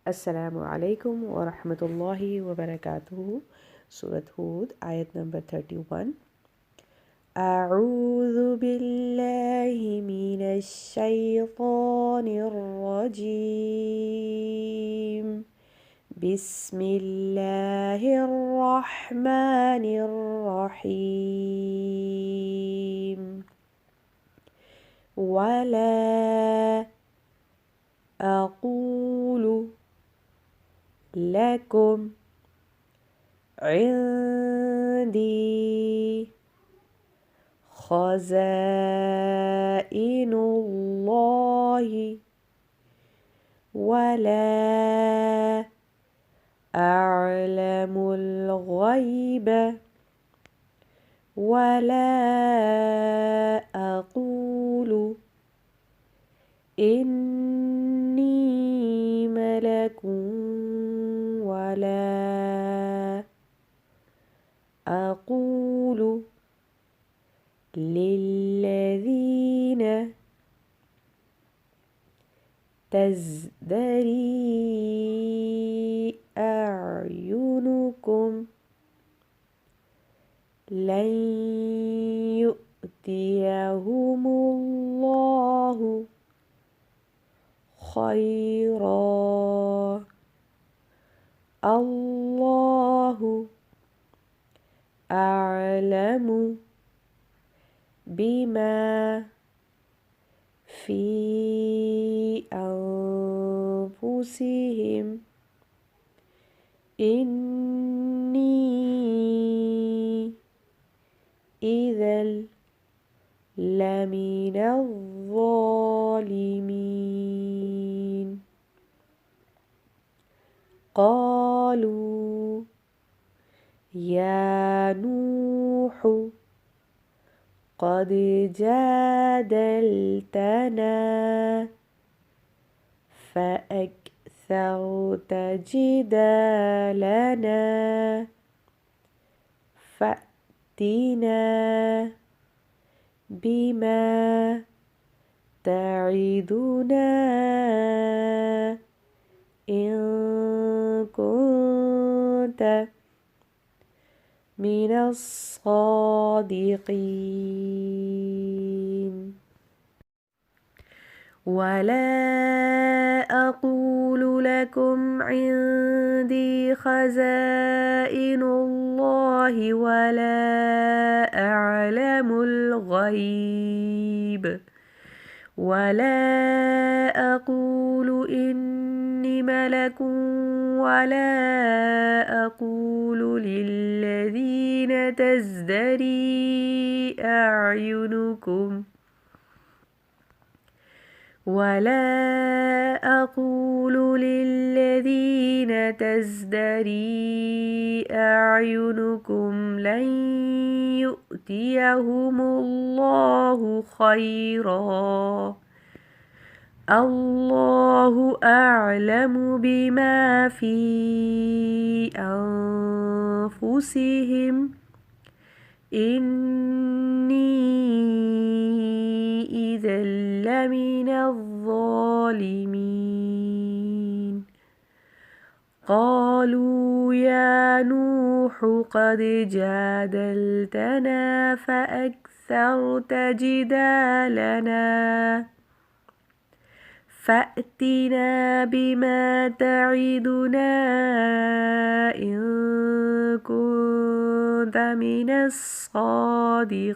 Assalamu alaikum wa rahmatullahi wa barakatuhu. Surah Hud, ayat number 31. أعوذ بالله من الشيطان الرجيم. بسم الله الرحمن الرحيم. ولا أقول لكم عندي خزائن الله ولا أعلم الغيب ولا أقول إني ملك ولا أقول للذين تزدري أعينكم لن يؤتيهم الله خيرا الله أعلم بما في أنفسهم إني إذا لمن الظالمين. قالوا يا نوح قد جادلتنا فأكثرت جدالنا فأتنا بما تعدنا إن كنت من الصادقين. ولا أقول لكم عندي خزائن الله ولا أعلم الغيب ولا أقول إني ملك ولا أقول للذين تزدري أعينكم ولا أقول للذين تزدري أعينكم لن يؤتيهم الله خيرا الله أعلم بما في أنفسهم إني إذا لمن الظالمين. قالوا يا نوح قد جادلتنا فأكثرت جدالنا فأتنا بما تعدنا إن كنت من الصادقين.